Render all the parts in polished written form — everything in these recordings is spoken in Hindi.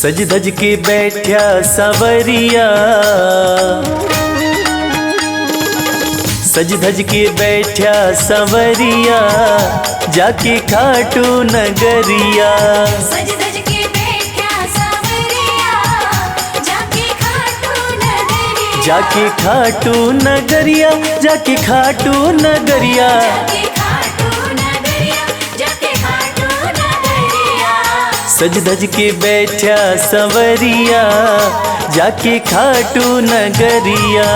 सज धज के बैठा सवरिया, सज धज के बैठा सवरिया, जाके खाटू नगरिया। सज धज के बैठा सवरिया, जाके खाटू नगरिया। जाके खाटू नगरिया, जाके खाटू नगरिया। जाके खाटू नगरिया, जाके खाटू नगरिया। सज धज के बैठा सवरिया, जाके खाटू नगरिया।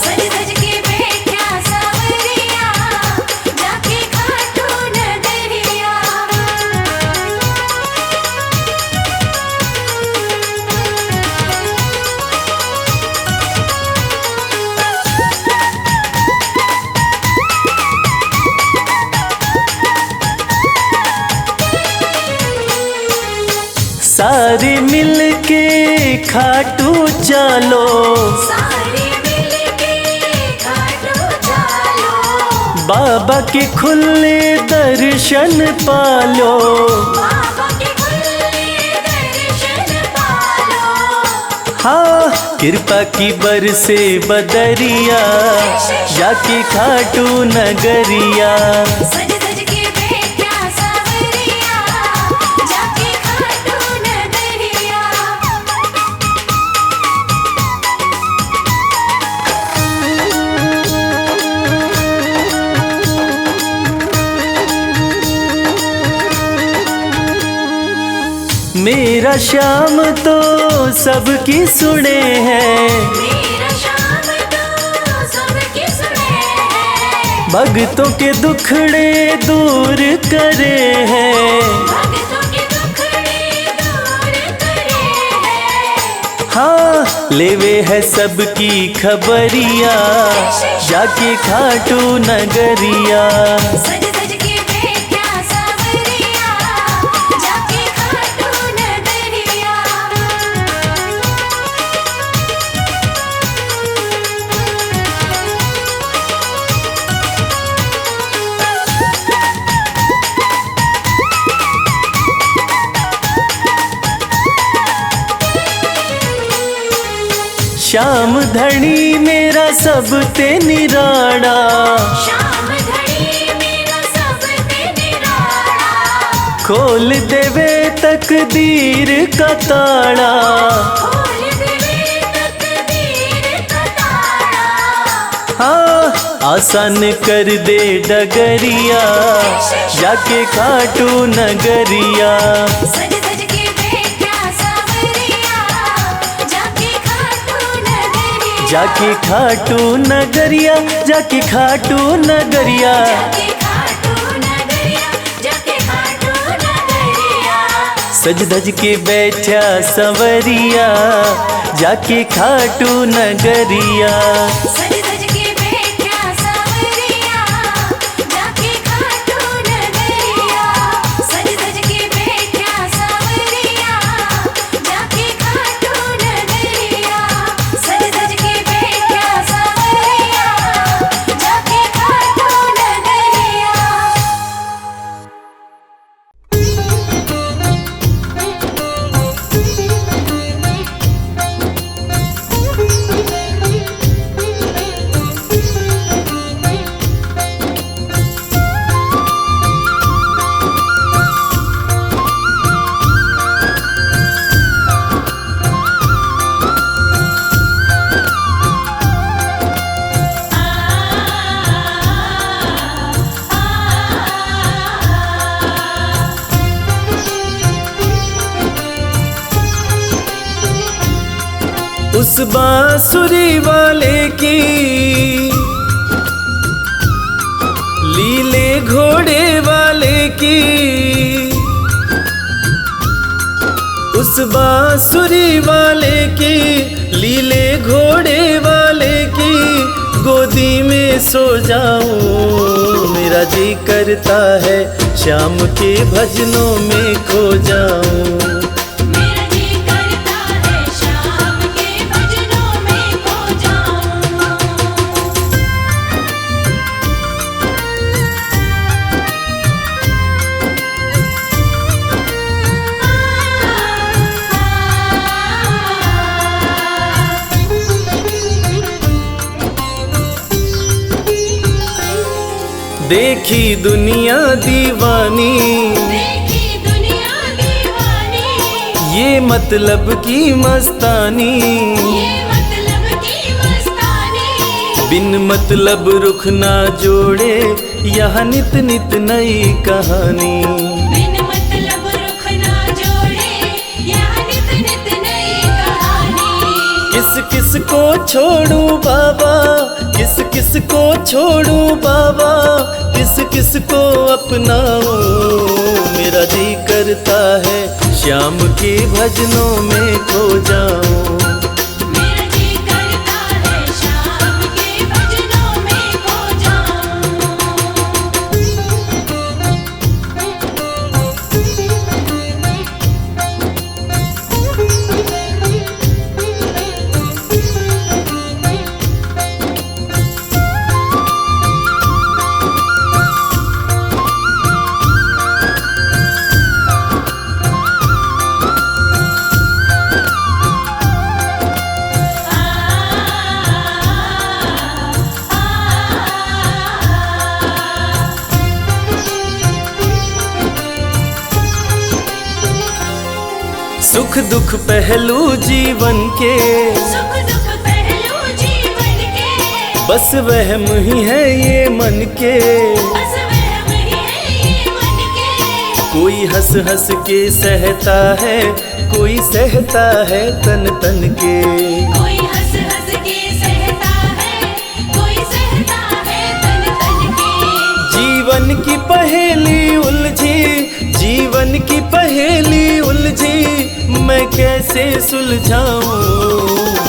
सज धज के बैठा सवरिया, जाके खाटू नगरिया। सारे मिल के खाटू चलो, सारे मिलके खाटू चलो। बाबा के खुले दर्शन पालो। बाबा के खुले दर्शन पालो। हाँ कृपा की बरसे बदरिया, जाके खाटू नगरिया। सज धज के बैठा सवरिया, जाके खाटू नगरिया। मेरा श्याम तो सबकी सुने हैं, मेरा श्याम तो सबकी सुने हैं। भक्तों के दुखड़े दूर करे हैं। भक्तों के दुखड़े दूर करे हैं। हाँ लेवे है सबकी खबरिया, जाके खाटू नगरिया। सज धज के बैठा सवरिया, जाके खाटू नगरिया। श्याम धनी मेरा सब ते निराड़ा, श्याम धनी मेरा सब ते निराला। खोल देवे तकदीर का ताड़ा। खोल देवे तकदीर का ताला। हाँ आसान कर दे डगरिया, जाके खाटू नगरिया। सज धज के बैठा सवरिया, जाके खाटू नगरिया। जाके खाटू नगरिया, जाके खाटू नगरिया। जाके खाटू नगरिया, जाके खाटू नगरिया। सज धज के बैठा सवरिया, जाके खाटू नगरिया। सज धज के बैठा सवरिया, जाके खाटू नगरिया। सज धज के बैठा सवरिया, जाके खाटू नगरिया। सज धज के बैठा सवरिया, जाके खाटू नगरिया। उस बांसुरी वाले की लीले घोड़े वाले की, उस बांसुरी वाले की लीले घोड़े वाले की गोदी में सो जाऊं। मेरा जी करता है शाम के भजनों में खो जाऊं। मेरा जी करता है शाम के भजनों में खो जाऊं। देखी दुनिया दीवानी, देखी दुनिया दीवानी, ये मतलब की मस्तानी, ये मतलब की मस्तानी। बिन मतलब रुख ना जोड़े, यहाँ नित नित नई कहानी। बिन मतलब रुख ना जोड़े, यहाँ नित नित नई कहानी। किस किस को छोड़ूं बाबा, किस किस को छोड़ूं बाबा, किस किस को अपनाऊं। मेरा जी करता है श्याम के भजनों में खो जाऊं। मेरा जी करता है शाम के भजनों में खो सुख दुख पहलू जीवन के, सुख दुख पहलू जीवन के, बस वहम ही है ये मन के। बस वहम ही है ये मन के। कोई हंस हंस के सहता है, कोई सहता है तन तन के। कोई हंस हंस के सहता है, कोई सहता है तन तन के। जीवन की पहेली उलझी, जीवन की पहेली उलझी, मैं कैसे सुलझाऊं।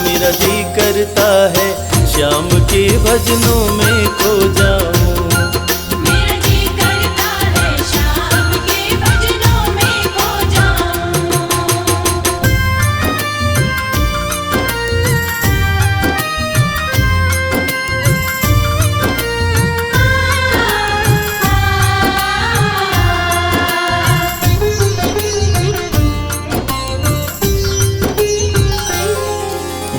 मेरा जी करता है श्याम के भजनों में खो जाऊं। मेरा जी करता है शाम के भजनों में खो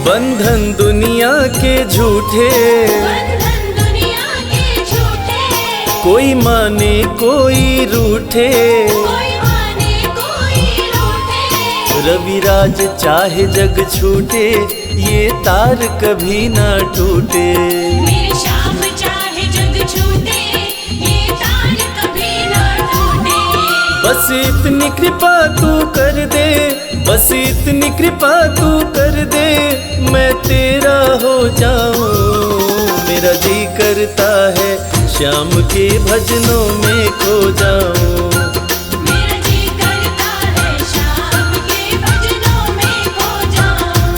बंधन दुनिया के झूठे, बंधन दुनिया के झूठे, कोई माने कोई रूठे। कोई माने कोई रूठे। रविराज चाहे जग छूटे, ये तार कभी ना टूटे। मेरी शाम चाहे जग छूटे, ये तार कभी ना टूटे। बस इतनी कृपा तू कर दे, बस इतनी कृपा तू कर दे, मैं तेरा हो जाऊं। मेरा जी करता है श्याम के भजनों में खो जाऊं। मेरा जी करता है शाम के भजनों में खो जाऊं।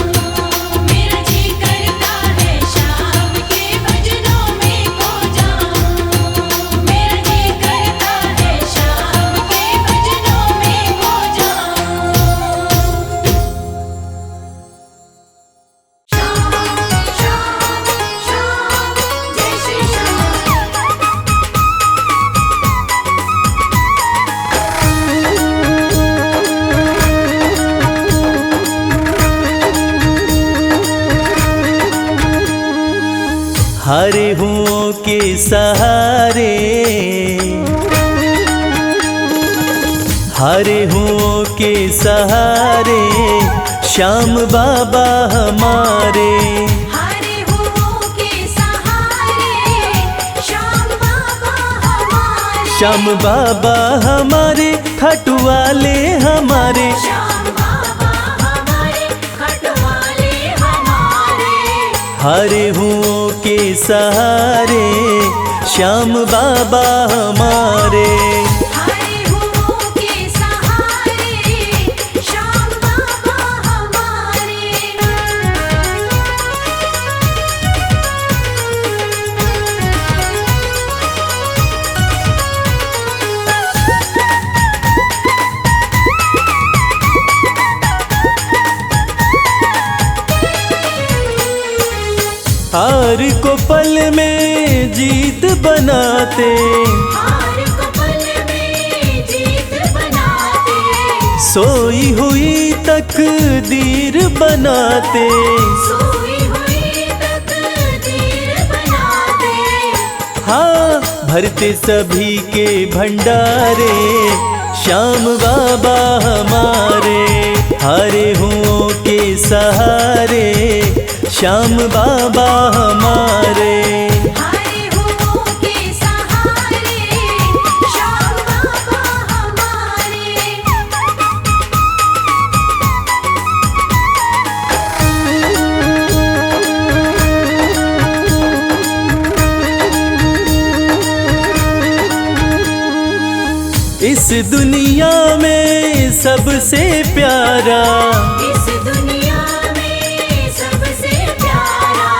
मेरा जी करता है शाम के भजनों में खो जाऊं। मेरा जी करता है शाम के भजनों में खो जाऊं। शाम शाम शाम जय श्री श्याम। हारे हुओं के सहारे, हारे हुओं के सहारे, श्याम बाबा हमारे। हारे हुओं के सहारे, श्याम बाबा हमारे। श्याम बाबा हमारे, खाटू वाले हमारे। श्याम बाबा हमारे, खटवाले हमारे। हारे हुओं के सहारे, श्याम बाबा हमारे। हारे हुओं के सहारे, श्याम बाबा हमारे। हार को पल में जीत बनाते, हार को पल में जीत बनाते। सोई हुई तकदीर बनाते। सोई हुई तकदीर बनाते। हाँ भरते सभी के भंडारे, श्याम बाबा हमारे। हारे हुओं के सहारे, श्याम बाबा हमारे। हारे हुओं के सहारे, श्याम बाबा हमारे। इस दुनिया में सबसे प्यारा, इस दुनिया में सबसे प्यारा,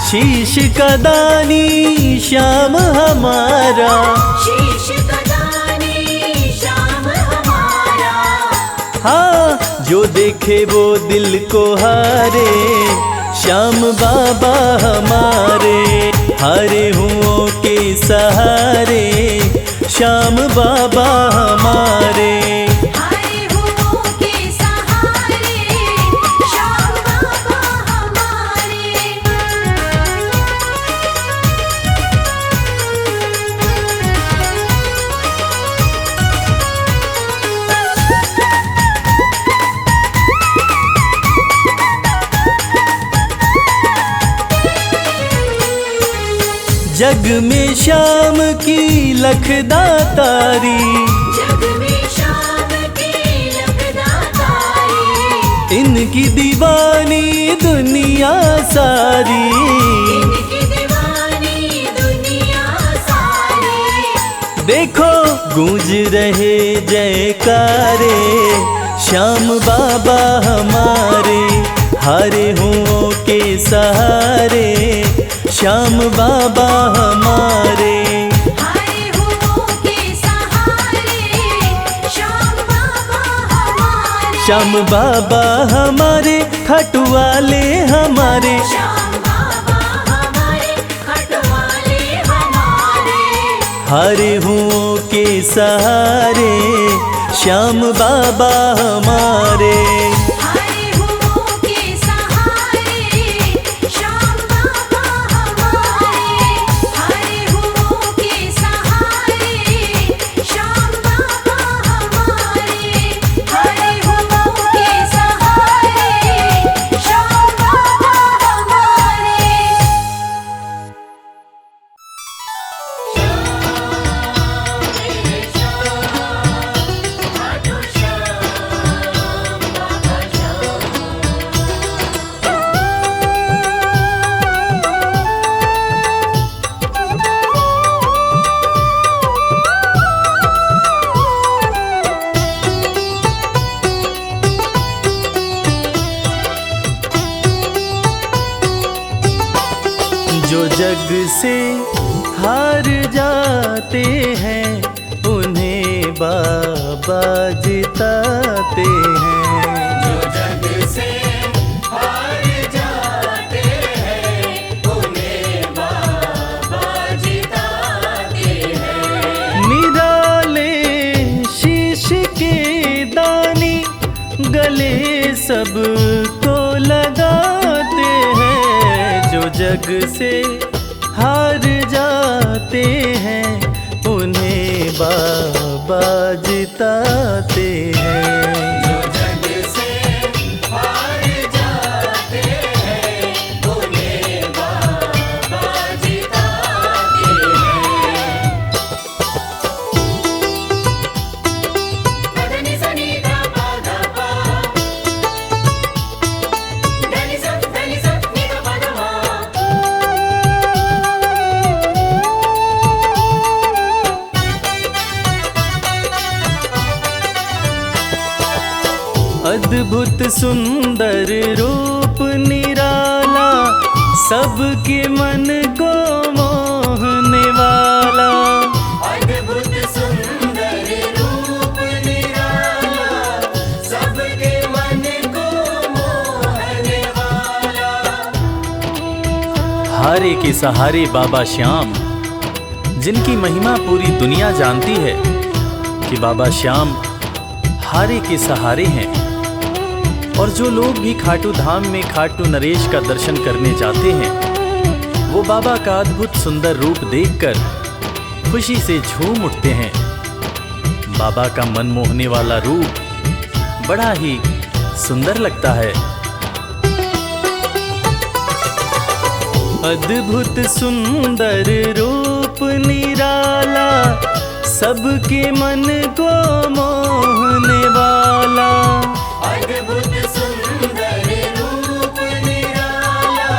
शीश का दानी श्याम हमारा। शीश का दानी श्याम हमारा। हाँ, जो देखे वो दिल को हारे, श्याम बाबा हमारे। हारे हुओं के सहारे, श्याम बाबा हमारे। हारे हुओं के सहारे, श्याम बाबा हमारे। जग में श्याम की लखदातारी, जग में श्याम की लखदातारी, इनकी दीवानी दुनिया सारी। इनकी दीवानी दुनिया सारी। देखो गूंज रहे जयकारे, श्याम बाबा हमारे। हारे हुओं के सहारे, श्याम बाबा हमारे। हारे हुओं के सहारे, श्याम बाबा हमारे। श्याम बाबा हमारे, खाटू वाले हमारे। श्याम बाबा हमारे, खटवाले हमारे। हारे हुओं के सहारे, श्याम बाबा हमारे। हारे हुओं के सहारे, श्याम बाबा हमारे। हारे हुओं के सहारे, श्याम बाबा हमारे। हारे हुओं के सहारे, श्याम बाबा हमारे। जो जग से हार जाते हैं, उन्हें बाबा जिताते हैं। जो जग से हार जाते हैं, उन्हें बाबा जिताते हैं। निराले शीश के दानी गले सबको लगाते हैं। जो जग से हार जाते हैं, उन्हें बाबा जिताते हैं। जो जग से हार जाते हैं, उन्हें बाबा जिताते हैं। पदनि सनि धा पा धा पा, धनि सा नि धा पा धा मा। अद्भुत सुंदर रूप निराला, सबके मन को मोहने वाला। अद्भुत सुंदर रूप निराला, सबके मन को मोहने वाला। हारे के सहारे बाबा श्याम, जिनकी महिमा पूरी दुनिया जानती है कि बाबा श्याम हारे के सहारे हैं। और जो लोग भी खाटू धाम में खाटू नरेश का दर्शन करने जाते हैं, वो बाबा का अद्भुत सुंदर रूप देखकर खुशी से झूम उठते हैं। बाबा का मन मोहने वाला रूप बड़ा ही सुंदर लगता है। अद्भुत सुंदर रूप निराला, सबके मन को मोहने वाला। अद्भुत सुंदर रूप निराला,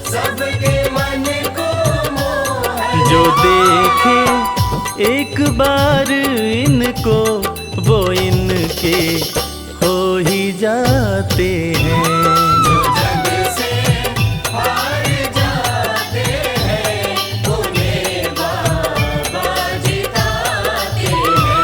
सबके मन को मोहने जो देखे एक बार इनको, वो इनके हो ही जाते हैं। जो जग से हार जाते हैं, उन्हें बाबा जिताते हैं।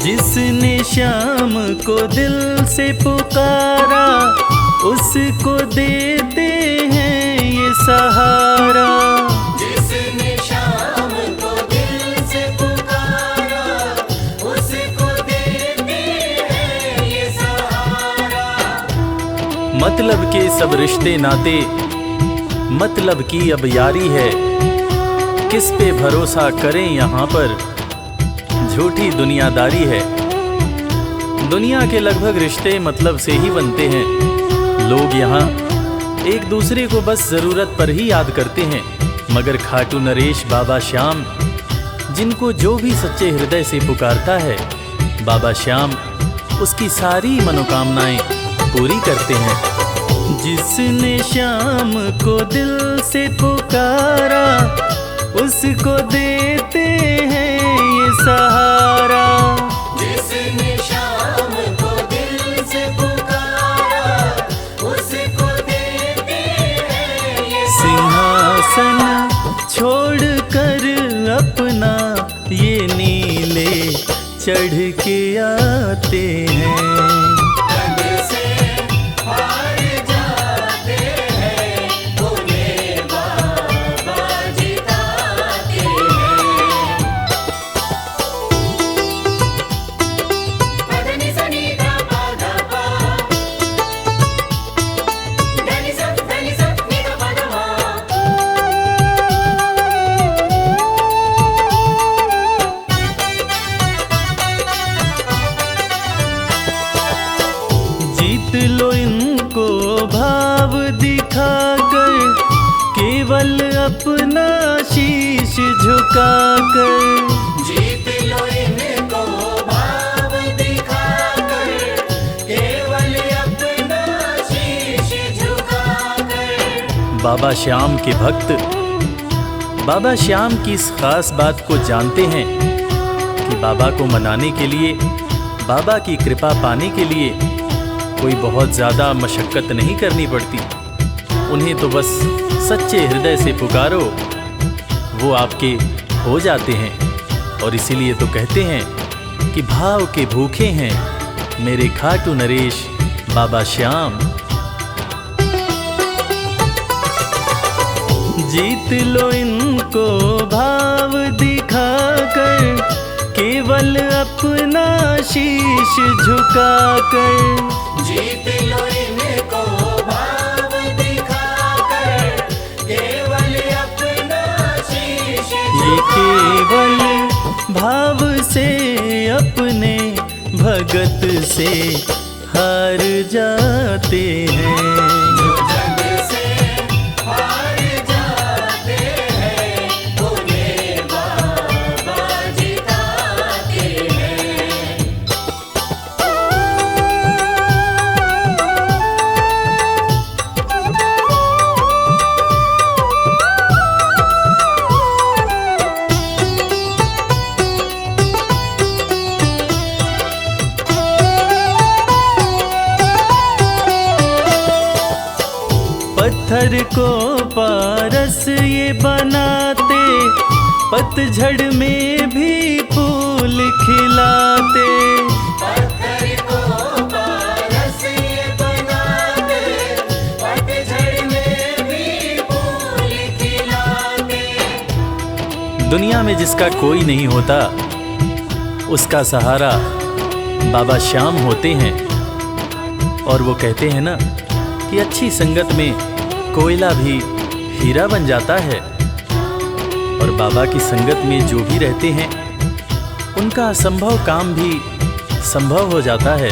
जिसने श्याम को दिल से पुकारा, उसको देते हैं ये सहारा। जिसने शाम को दिल से पुकारा, उसको देते हैं ये सहारा। मतलब के सब रिश्ते नाते, मतलब की अब यारी है। किस पे भरोसा करें यहाँ पर, झूठी दुनियादारी है। दुनिया के लगभग रिश्ते मतलब से ही बनते हैं। लोग यहाँ एक दूसरे को बस जरूरत पर ही याद करते हैं, मगर खाटू नरेश बाबा श्याम, जिनको जो भी सच्चे हृदय से पुकारता है, बाबा श्याम उसकी सारी मनोकामनाएं पूरी करते हैं। जिसने श्याम को दिल से पुकारा, उसको देते हैं ये सहारा। जिसने शाम को दिल से पुकारा, उसको देते हैं ये सिंहासन छोड़कर अपना ये नीले चढ़ के आते हैं। जग से हार जाते हैं, उन्हें बाबा जिताते हैं। पदनि सनि धा पा धा पा, धनि सा नि धा पा धा मा। जीत लो इनको भाव दिखाकर, केवल अपना शीश झुकाकर। जीत लो इनको भाव दिखाकर, केवल अपना शीश झुकाकर। बाबा श्याम के भक्त बाबा श्याम की इस खास बात को जानते हैं कि बाबा को मनाने के लिए, बाबा की कृपा पाने के लिए कोई बहुत ज़्यादा मशक्क़त नहीं करनी पड़ती। उन्हें तो बस सच्चे हृदय से पुकारो, वो आपके हो जाते हैं। और इसीलिए तो कहते हैं कि भाव के भूखे हैं मेरे खाटू नरेश बाबा श्याम। जीत लो इनको भाव दिखाकर, केवल अपना शीश झुकाकर। जीत लो इनको भाव दिखाकर, केवल अपना शीश ये केवल भाव से अपने भगत से हार जाते हैं। जो जग से हार जाते हैं, उन्हें बाबा जिताते हैं। पत्थर को पारस ये बनाते, पतझड़ में भी फूल खिलाते। पत्थर को पारस ये बनाते, पतझड़ दुनिया में जिसका कोई नहीं होता, उसका सहारा बाबा श्याम होते हैं। और वो कहते हैं ना कि अच्छी संगत में कोयला भी हीरा बन जाता है। और बाबा की संगत में जो भी रहते हैं, उनका असंभव काम भी संभव हो जाता है।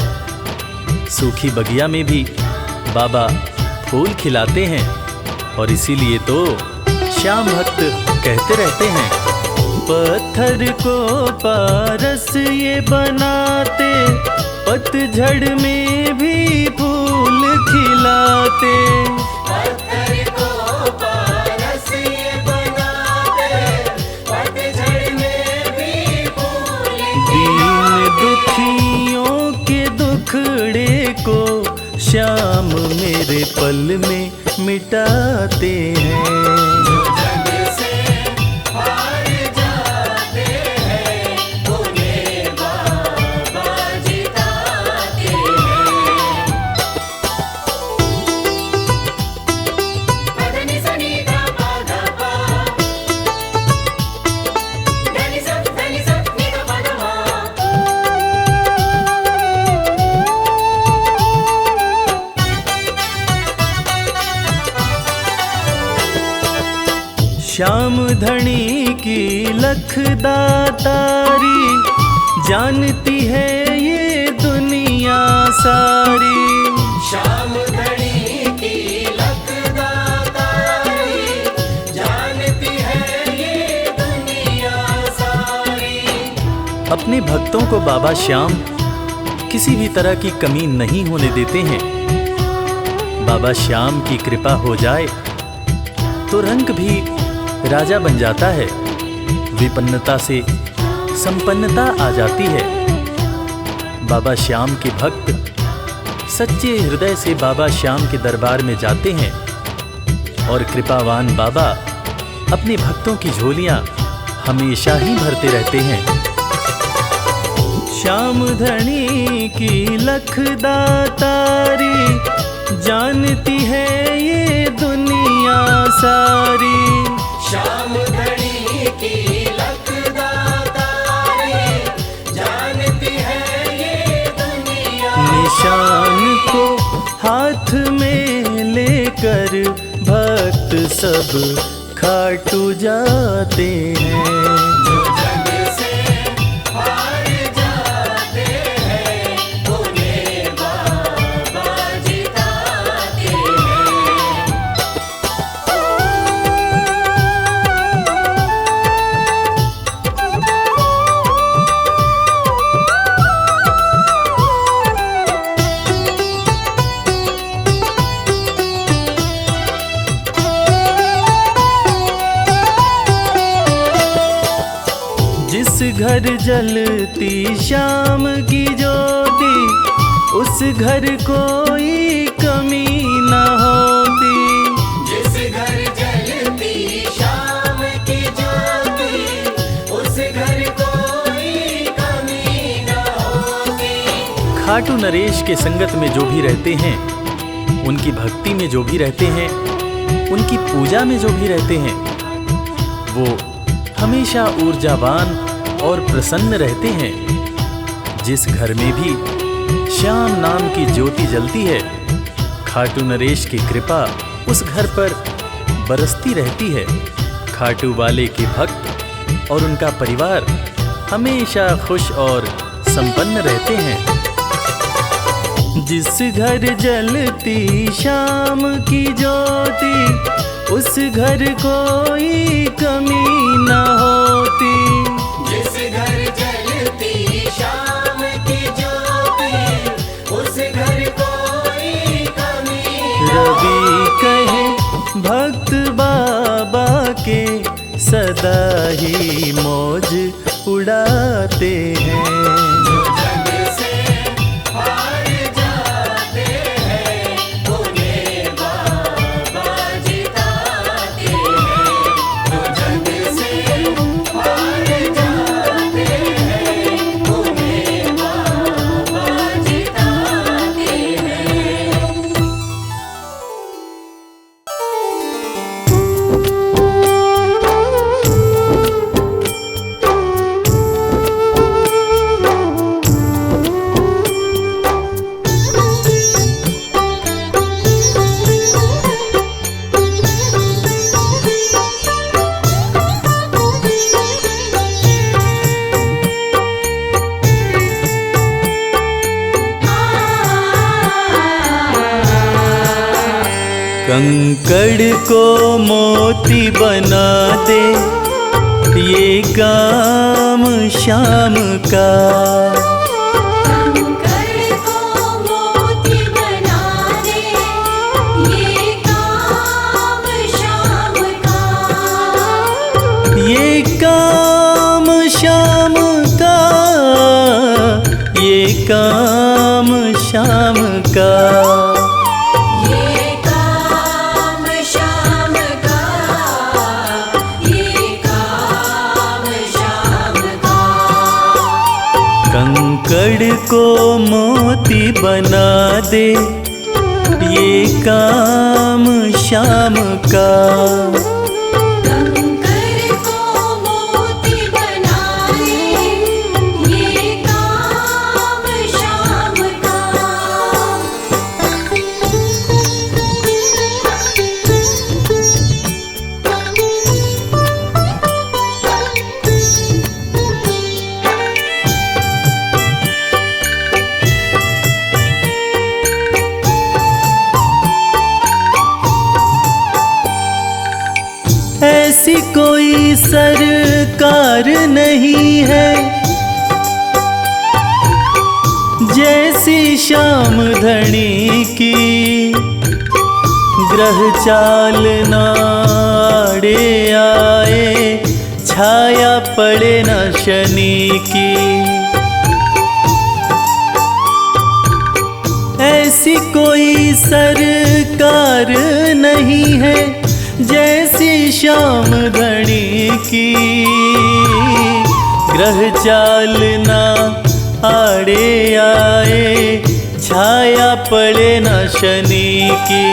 सूखी बगिया में भी बाबा फूल खिलाते हैं। और इसीलिए तो श्याम भक्त कहते रहते हैं, पत्थर को पारस ये बनाते, पतझड़ में भी फूल खिलाते। पत्थर को पारस ये बनाते, पतझड़ में भी फूल दीन दुखियों के दुखड़े को श्याम मेरे पल में मिटाते हैं। श्याम धनी की लख दातारी, जानती है ये दुनिया सारी। श्याम धनी की लख दातारी, जानती है ये दुनिया सारी। अपने भक्तों को बाबा श्याम किसी भी तरह की कमी नहीं होने देते हैं। बाबा श्याम की कृपा हो जाए तो रंग भी राजा बन जाता है। विपन्नता से संपन्नता आ जाती है। बाबा श्याम के भक्त सच्चे हृदय से बाबा श्याम के दरबार में जाते हैं और कृपावान बाबा अपने भक्तों की झोलियां हमेशा ही भरते रहते हैं। श्याम धनी की लख दातारी, जानती है ये दुनिया सारी। श्याम धनी की लख दातारी, जानती है ये दुनिया। निशान को हाथ में लेकर भक्त सब खाटू जाते हैं। जो जग से हार जाते हैं, उन्हें बाबा जिताते हैं। जिस घर जलती श्याम की ज्योति, उस घर कोई कमी न होती। जिस घर जलती श्याम की ज्योति, उस घर कोई कमी न होती। खाटू नरेश के संगत में जो भी रहते हैं, उनकी भक्ति में जो भी रहते हैं, उनकी पूजा में जो भी रहते हैं, वो हमेशा ऊर्जावान और प्रसन्न रहते हैं। जिस घर में भी श्याम नाम की ज्योति जलती है, खाटू नरेश की कृपा उस घर पर बरसती रहती है। खाटू वाले के भक्त और उनका परिवार हमेशा खुश और संपन्न रहते हैं। जिस घर जलती श्याम की ज्योति, उस घर कोई कमी न होती। जिस घर जलती श्याम की ज्योति, उस घर कोई कमी न रवि कहे भक्त बाबा के, सदा ही मौज उड़ाते हैं। जो जग से हार जाते हैं, उन्हें बाबा जिताते हैं। जो जग से हार जाते हैं, उन्हें बाबा जिताते हैं। कंकड़ को मोती बना दे, ये काम शाम का। कंकड़ को मोती बना दे, ये काम शाम का। ये काम शाम का, ये काम शाम का। ये काम शाम का, ये काम शाम का। कंकड़ को मोती बना दे, ये काम शाम का। कंकड़ को मोती बना दे, ये काम शाम का। ऐसी कोई सरकार नहीं है जैसी श्याम धनी की। ग्रह चाल नाड़े आए, छाया पड़े न शनि की। ऐसी कोई सरकार नहीं है जैसी श्याम धनी की। ग्रह चाल ना आड़े आए, छाया पड़े न शनि की।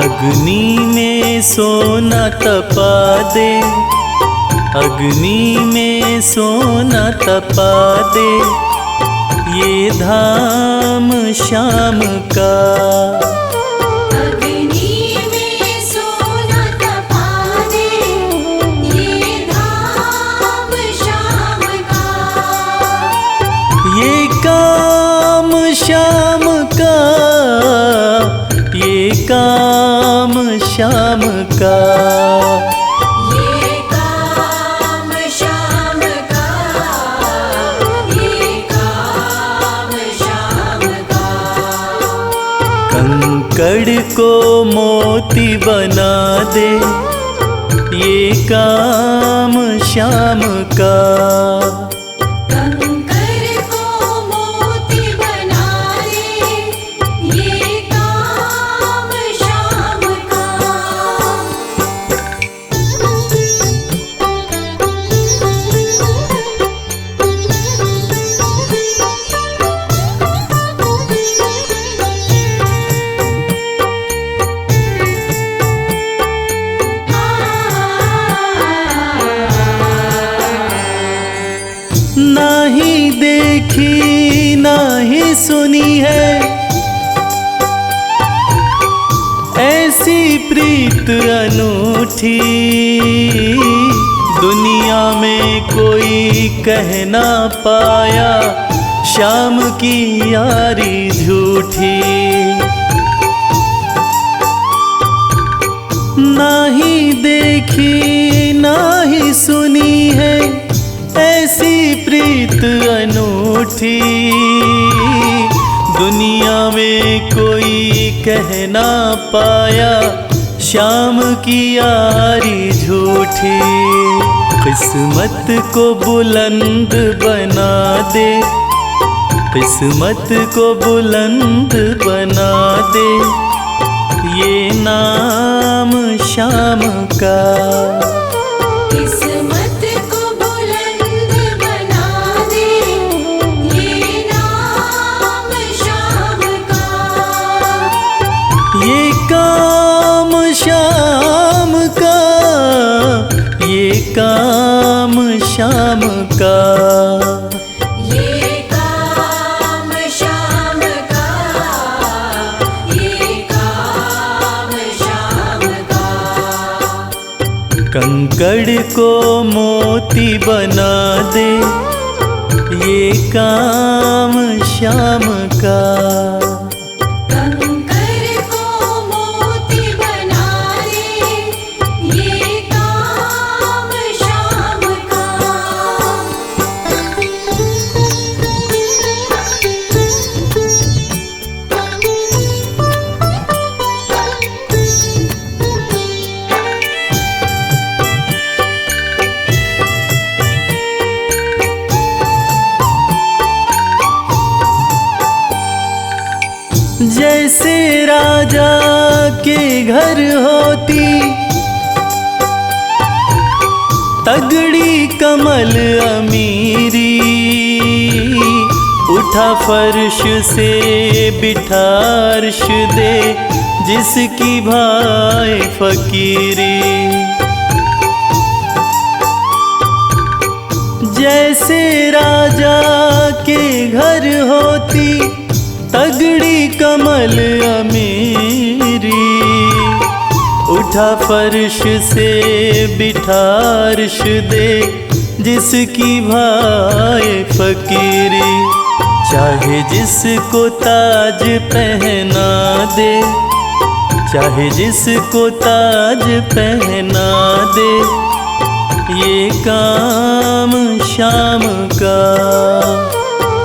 अग्नि में सोना तपा दे, अग्नि में सोना तपा दे, ये धाम शाम का। अग्नि में सोना तपा दे, ये धाम शाम का। ये काम शाम का, ये काम शाम का। ये काम शाम का, ये काम शाम का। कंकड़ को मोती बना दे, ये काम शाम का। कंकड़ को मोती बना दे, ये काम शाम का। नाही देखी नाही सुनी है ऐसी प्रीत अनूठी। दुनिया में कोई कह ना पाया, शाम की यारी झूठी। नाही देखी नाही सुनी है ऐसी प्रीत अनूठी। दुनिया में कोई कह ना पाया, शाम की यारी झूठी। किस्मत को बुलंद बना दे, किस्मत को बुलंद बना दे, ये नाम शाम का। किस्मत को बुलंद बना दे, ये नाम शाम का। ये काम शाम का, ये काम शाम का। ये काम शाम का, ये काम शाम का। कंकड़ को मोती बना दे, ये काम शाम का। कंकड़ को मोती जैसे राजा के घर होती तगड़ी कमल अमीरी, उठा फर्श से बिठा अर्श दे जिसकी भाई फकीरी। जैसे राजा के घर होती तगड़ी कमल अमीरी, उठा फर्श से बिठा अर्श दे जिसकी भाई फकीरी। चाहे जिसको ताज पहना दे, चाहे जिसको ताज पहना दे, ये काम शाम का।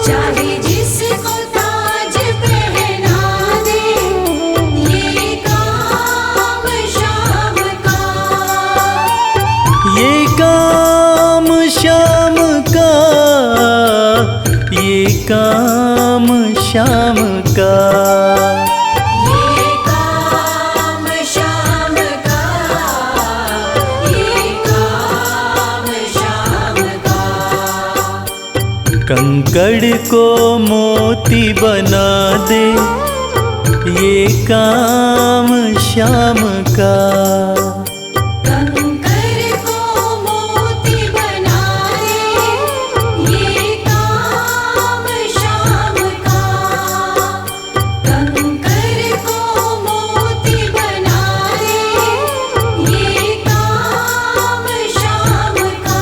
चाहे जिसको ताज पहना दे, ये काम शाम का। ये काम शाम का, ये काम शाम का। ये काम शाम का, ये काम शाम का। कंकड़ को मोती बना दे, ये काम शाम का। कंकर को मोती बना दे, ये काम शाम का। कंकर को मोती बना दे, ये काम शाम का।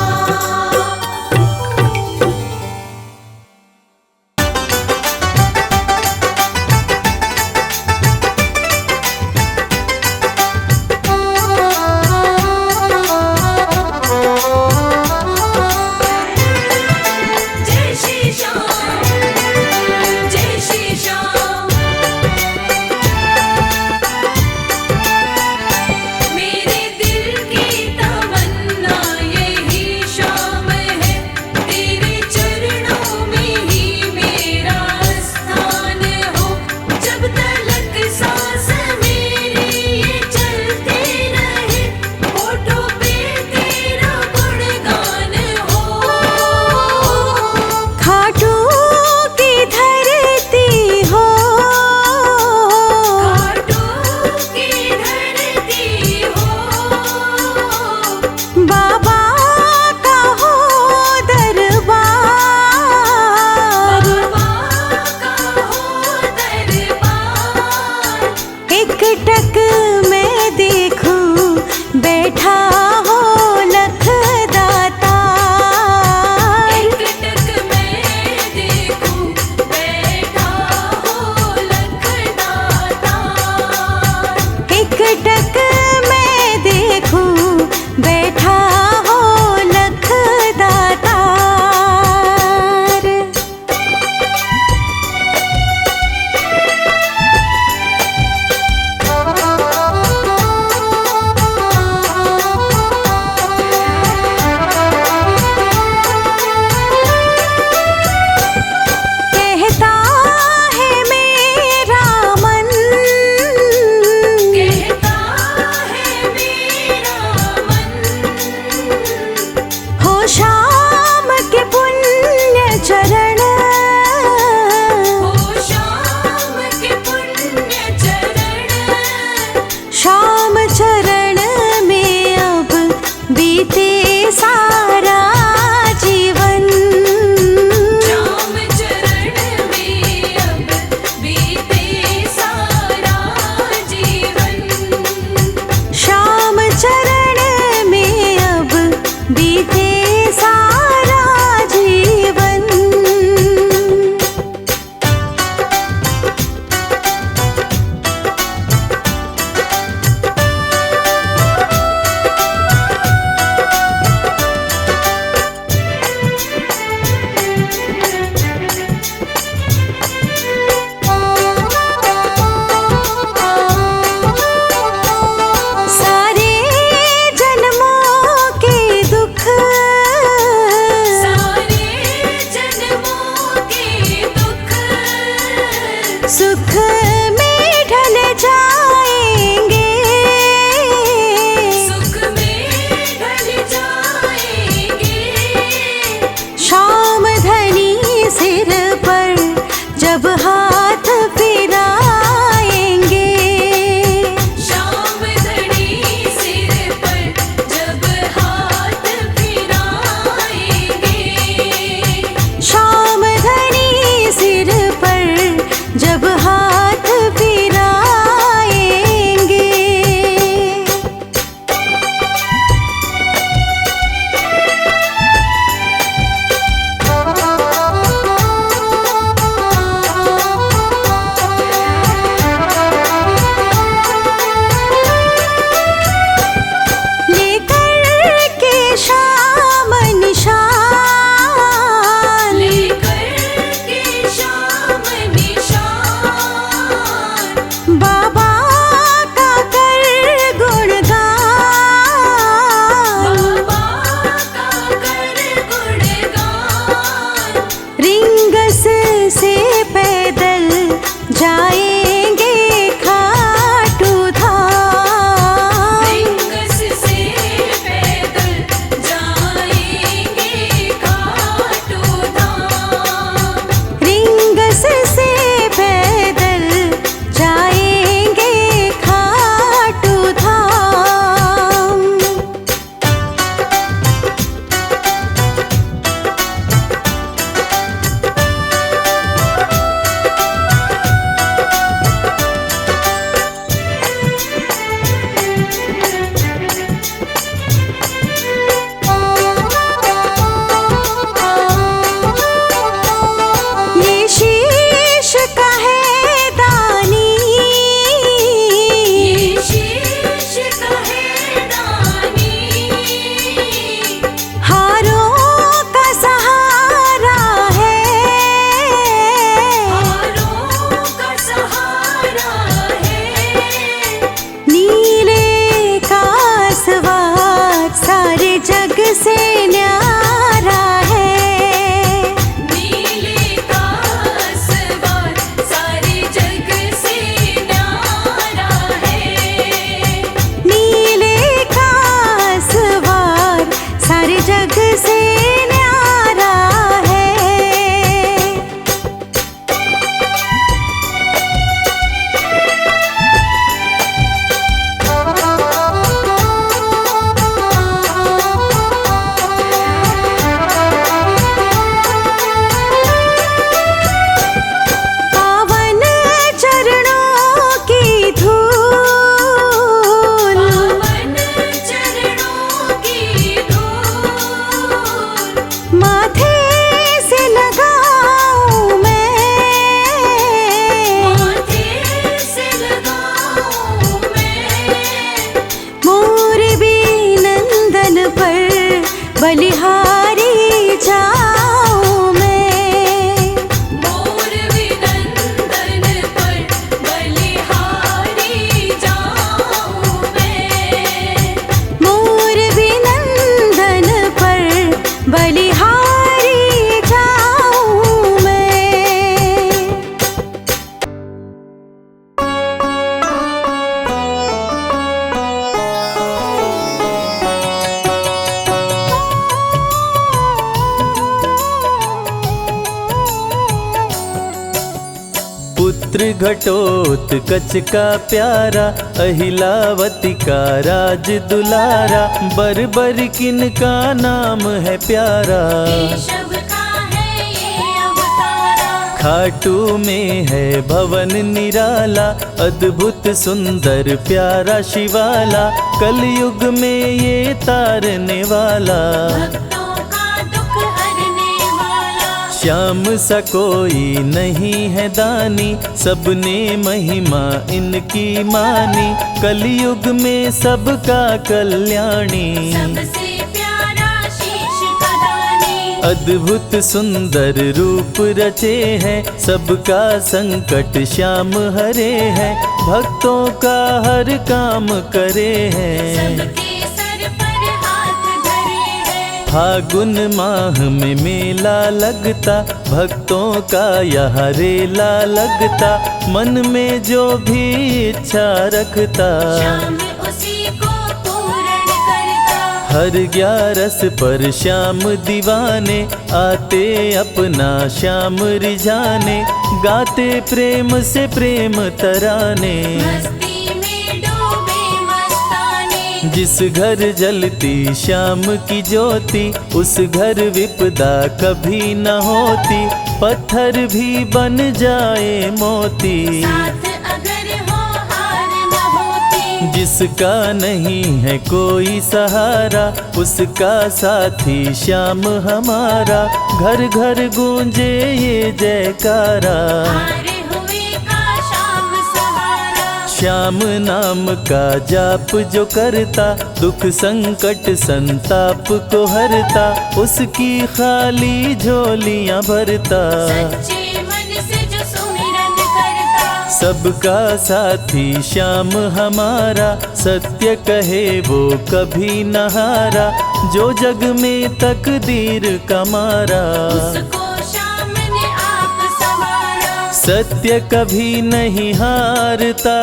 चित्र घटोत्कच का प्यारा, अहिलावती का राज दुलारा, बरबर किन का नाम है प्यारा। केशव का है ये अवतारा, खाटू में है भवन निराला, अद्भुत सुंदर प्यारा शिवाला, कलयुग में ये तारने वाला। भक्तों का दुख हरने वाला, श्याम सा कोई नहीं है दानी, सबने महिमा इनकी मानी, कलयुग में सबका कल्याणी। सबसे प्यारा शीश का दानी, अद्भुत सुंदर रूप रचे हैं, सबका संकट श्याम हरे हैं, भक्तों का हर काम करे हैं। सबके सर पर हाथ धरे हैं। फागुन माह में मेला लगता, भक्तों का यहाँ रेला लगता, मन में जो भी इच्छा रखता, श्याम उसी को पूर्ण करता। हर 11 पर श्याम दीवाने, आते अपना श्याम रिझाने, गाते प्रेम से प्रेम तराने। मस्ती में डूबे मस्ताने, जिस घर जलती श्याम की ज्योति, उस घर विपदा कभी न होती, पत्थर भी बन जाए मोती। साथ अगर हो हार न होती, जिसका नहीं है कोई सहारा, उसका साथी श्याम हमारा, घर घर गूंजे ये जयकारा। हारे हुए का श्याम सहारा। श्याम नाम का जाप जो करता, दुख संकट संताप को हरता, उसकी खाली झोलियां भरता। सच्चे मन से जो सुमिरन करता, सबका साथी श्याम हमारा, सत्य कहे वो कभी न हारा, जो जग में तकदीर का मारा। उसको श्याम ने आप संवारा। सत्य कभी नहीं हारता,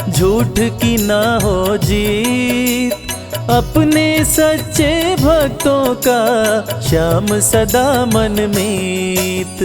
झूठ की ना हो जीत, अपने सच्चे भक्तों का श्याम सदा मन मीत।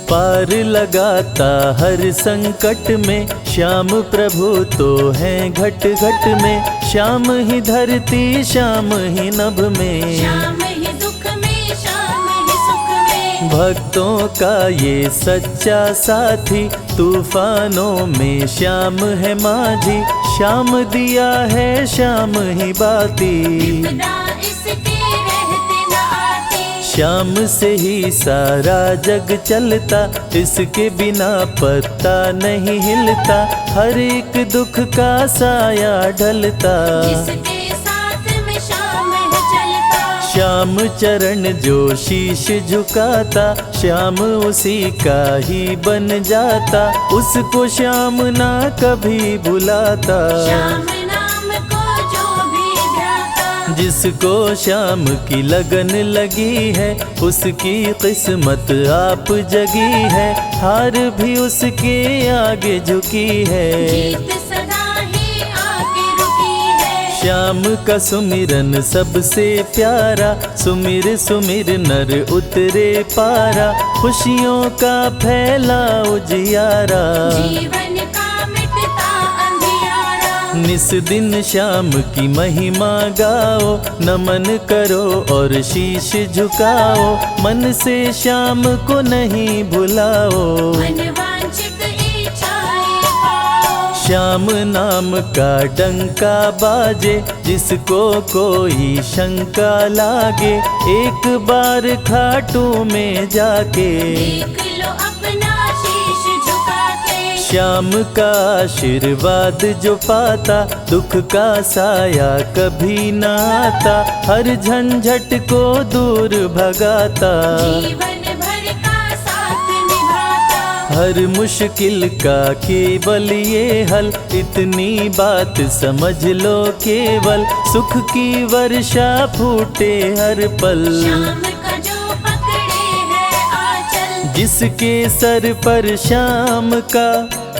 पार लगाता हर संकट में, श्याम प्रभु तो हैं घट घट में, श्याम ही धरती श्याम ही नभ में, श्याम ही दुख में श्याम ही सुख में। भक्तों का ये सच्चा साथी, तूफानों में श्याम है माझी, श्याम दिया है श्याम ही बाती। विपदा इसके रहते न आती, श्याम से ही सारा जग चलता, इसके बिना पत्ता नहीं हिलता, हर एक दुख का साया ढलता। जिसके साथ में श्याम है चलता, श्याम चरण जो शीश झुकाता, श्याम उसी का ही बन जाता, उसको श्याम ना कभी भुलाता। श्याम नाम को जो भी ध्याता, जिसको श्याम की लगन लगी है, उसकी किस्मत आप जगी है, हार भी उसके आगे झुकी है। जीत सदा ही आके रुकी है। श्याम का सुमिरन सबसे प्यारा, सुमिर सुमिर नर उतरे पारा, खुशियों का फैला उजियारा। जीवन का मिटता अंधियारा, निस दिन श्याम की महिमा गाओ, नमन करो और शीश झुकाओ, मन से श्याम को नहीं भुलाओ। मनवांछित इच्छाएं पाओ, श्याम नाम का डंका बाजे, जिसको कोई शंका लागे, एक बार खाटू में जाके, देख लो अपना शीश झुका के। श्याम का आशीर्वाद जो पाता, दुख का साया कभी न आता, हर झंझट को दूर भगाता, जीवन भर का साथ निभाता। हर मुश्किल का केवल ये हल, इतनी बात समझ लो केवल, सुख की वर्षा फूटे हर पल। श्याम का जो पकड़े है आंचल, जिसके सर पर श्याम का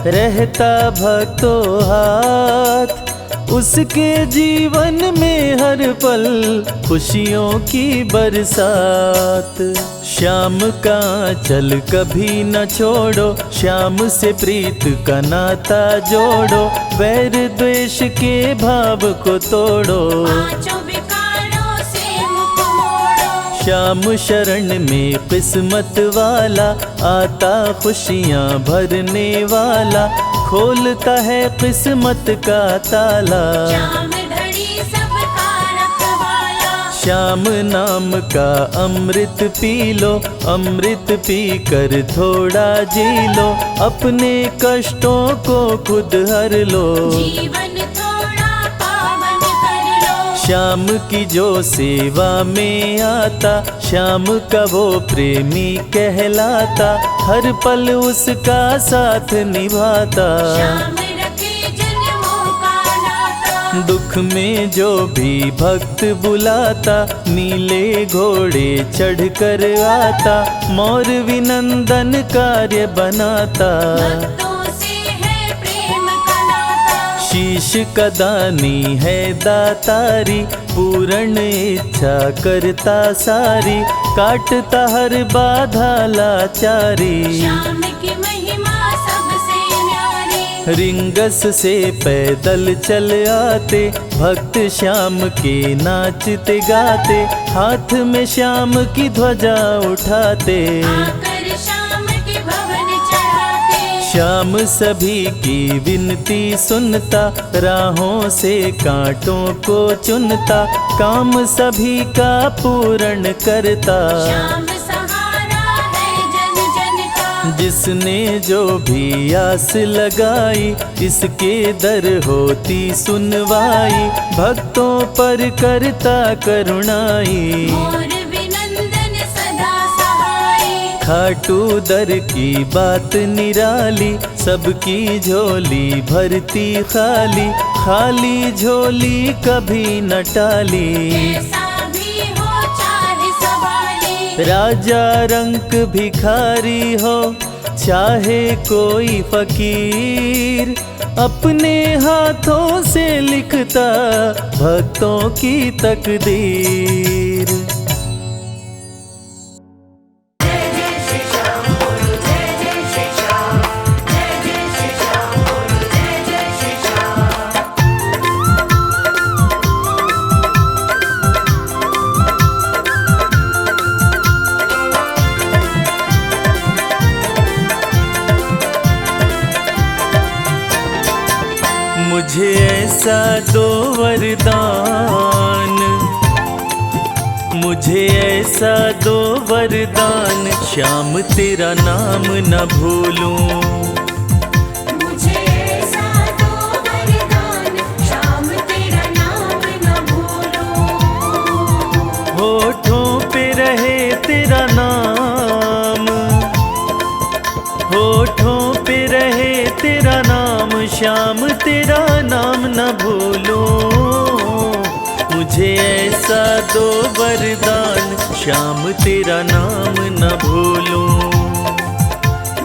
रहता भक्तों हाथ, उसके जीवन में हर पल खुशियों की बरसात। श्याम का चल कभी न छोड़ो, श्याम से प्रीत का नाता जोड़ो, वैर द्वेष के भाव को तोड़ो। पांचों विकारों से मुख मोड़ो। श्याम शरण में किस्मत वाला, आता खुशियाँ भरने वाला, खोलता है किस्मत का ताला। श्याम धड़ी सबका रखवाला। श्याम नाम का अमृत पी लो, अमृत पी कर थोड़ा जी लो, अपने कष्टों को खुद हर लो। जीवन थोड़ा पावन कर लो। श्याम की जो सेवा में आता, श्याम का वो प्रेमी कहलाता, हर पल उसका साथ निभाता। श्याम रखे जन्मों का नाता। दुख में जो भी भक्त बुलाता, नीले घोड़े चढ़ कर आता, मोर विनंदन कार्य बनाता। भक्तों से है प्रेम का नाता। शीश का दानी है दातारी, पूर्ण इच्छा करता सारी, काटता हर बाधा लाचारी। श्याम की महिमा सबसे न्यारी। रिंगस से पैदल चल आते, भक्त श्याम के नाचते गाते, हाथ में श्याम की ध्वजा उठाते। आकर श्याम के भवन चढ़ाते। श्याम सभी की विनती सुनता, राहों से कांटों को चुनता, काम सभी का पूर्ण करता। श्याम सहारा है जन जन का। जिसने जो भी आस लगाई, इसके दर होती सुनवाई, भक्तों पर करता करुणाई। मोर विनंदन सदा सहाय। खाटू दर की बात निराली, सबकी झोली भरती खाली, खाली झोली कभी न टाली। कैसा भी हो चाहे सवाली। राजा रंक भिखारी हो, चाहे कोई फकीर, अपने हाथों से लिखता भक्तों की तकदीर। मुझे ऐसा दो वरदान, मुझे ऐसा दो वरदान, श्याम तेरा नाम न भूलूं। मुझे ऐसा दो वरदान, श्याम तेरा नाम न भूलूं। होठों पे रहे तेरा नाम, होठों पे रहे तेरा नाम, श्याम तेरा नाम न भूलूं। मुझे ऐसा दो वरदान, श्याम तेरा नाम न भूलूं।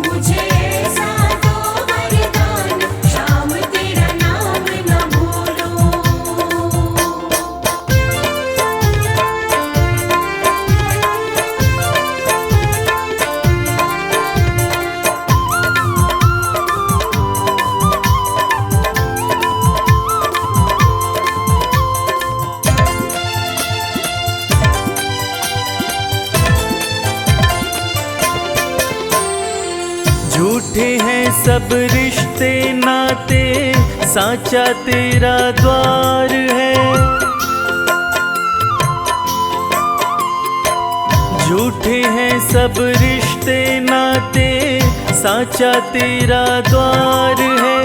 मुझे ऐसा दो वरदान, श्याम तेरा नाम न भूलूं। झूठे हैं सब रिश्ते नाते, साचा तेरा द्वार है। झूठे हैं सब रिश्ते नाते, साचा तेरा द्वार है।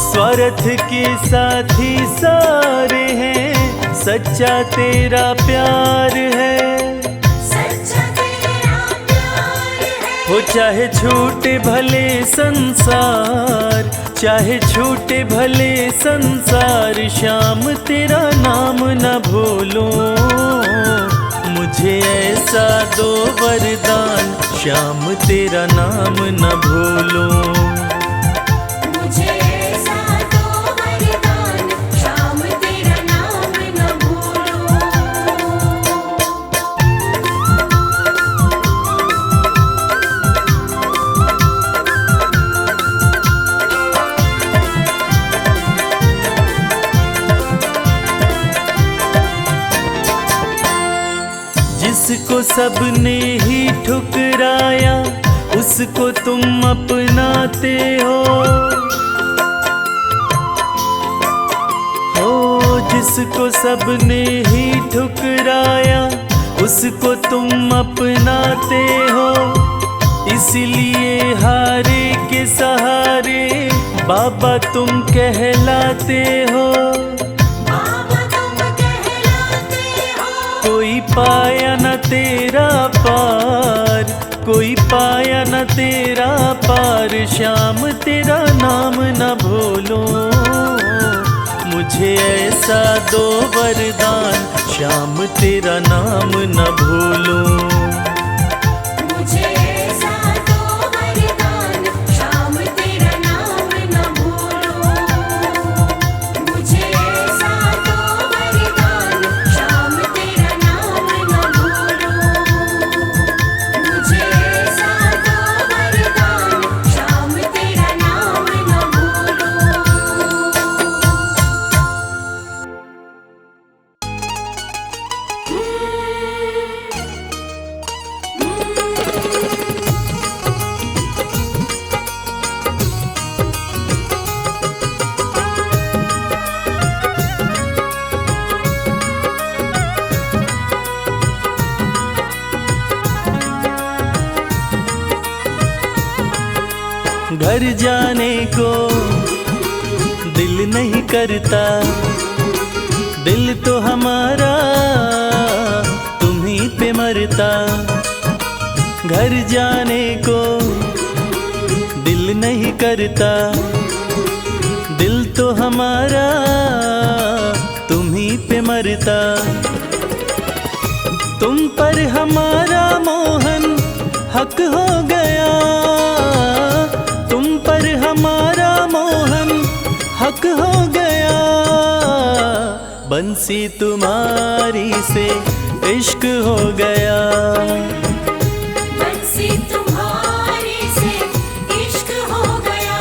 स्वार्थ के साथी सारे हैं, सच्चा तेरा प्यार है। सच्चा तेरा प्यार है। हो चाहे छूटे भले संसार, चाहे छूटे भले संसार, श्याम तेरा नाम न भूलूं। मुझे ऐसा दो वरदान, श्याम तेरा नाम न भूलूं। मुझे ऐसा दो वरदान, श्याम तेरा नाम न भूलूं। सबने ही ठुकराया उसको तुम अपनाते हो। जिसको सबने ही ठुकराया उसको तुम अपनाते हो। इसलिए हारे के सहारे बाबा तुम कहलाते हो। बाबा तुम कहलाते हो। कोई पाया न तेरा पार, कोई पाया न तेरा पार, श्याम तेरा नाम न भूलो। मुझे ऐसा दो वरदान, श्याम तेरा नाम न भूलो। मुझे ऐसा दो वरदान, श्याम तेरा नाम न भूलो। मुझे ऐसा दो वरदान, श्याम तेरा नाम न भूलो। मुझे ऐसा दो वरदान, श्याम तेरा नाम न भूलो। घर जाने को दिल नहीं करता, दिल तो हमारा तुम्हीं पे मरता। घर जाने को दिल नहीं करता, दिल तो हमारा तुम्हीं पे मरता। तुम पर हमारा मोहन हक हो गया, तुम पर हमारा मोहन हक हो गया। बंसी तुम्हारी से इश्क हो गया। बंसी तुम्हारी से इश्क हो गया।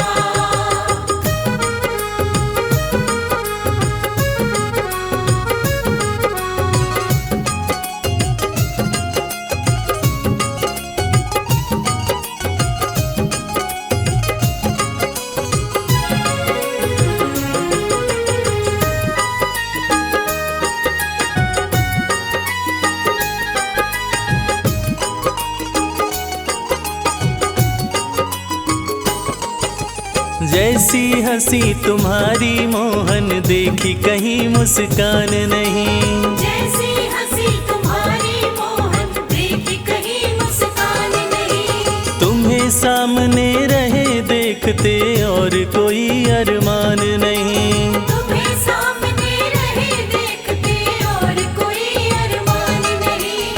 जैसी हंसी तुम्हारी मोहन देखी कहीं मुस्कान नहीं। जैसी हंसी तुम्हारी मोहन देखी कहीं मुस्कान नहीं। तुम्हें सामने रहे देखते और कोई अरमान नहीं। तुम्हें सामने रहे देखते और कोई अरमान नहीं।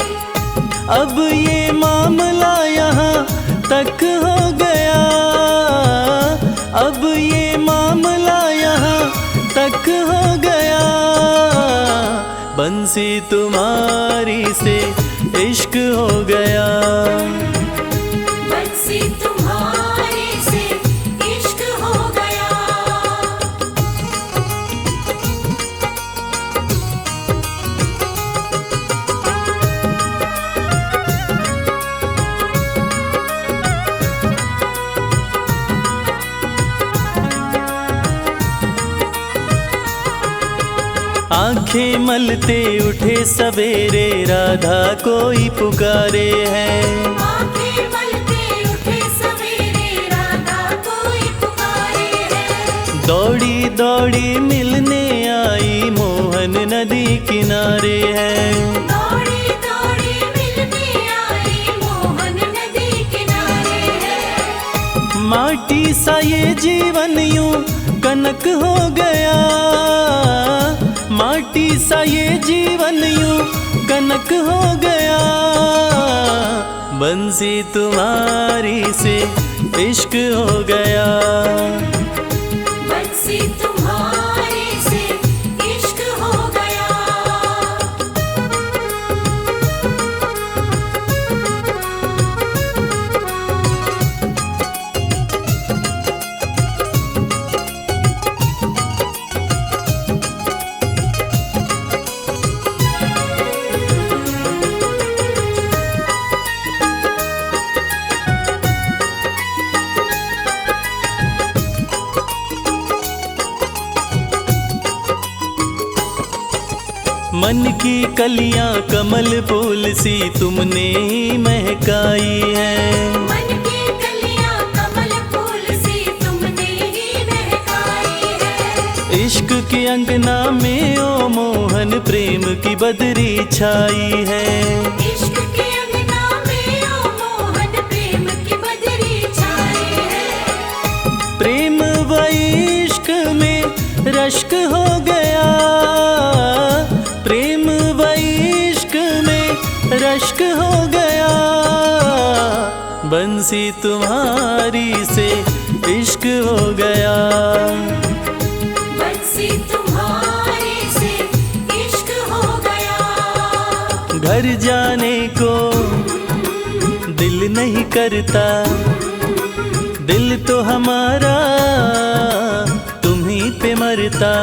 अब ये मामला यहाँ तक हो गया, अब ये मामला यहाँ तक हो गया। बंसी तुम्हारी से इश्क हो गया। बंसी तुम्हारी से इश्क हो गया। आंखें मलते उठे सवेरे राधा कोई पुकारे है। आंखें मलते उठे सवेरे राधा कोई पुकारे है। दौड़ी दौड़ी मिलने आई मोहन नदी किनारे है। दौड़ी दौड़ी मिलने आई मोहन नदी किनारे है। माटी सा ये जीवन यूं कनक हो गया, माटी सा ये जीवन यूं कनक हो गया। बंसी तुम्हारी से इश्क हो गया। बंसी तुम्हारी से इश्क हो गया। मन की कलियां कमल फूल सी तुमने ही महकाई है। मन की कलियां कमल फूल सी तुमने ही महकाई है। इश्क के अंगना में ओ मोहन प्रेम की बदरी छाई है। इश्क के अंगना में ओ मोहन प्रेम की बदरी छाई है। प्रेम व इश्क में रश्क हो गया, प्रेम व इश्क में रश्क हो गया। बंसी तुम्हारी से इश्क हो गया। बंसी तुम्हारे से इश्क हो गया। घर जाने को दिल नहीं करता, दिल तो हमारा तुम्हीं पे मरता।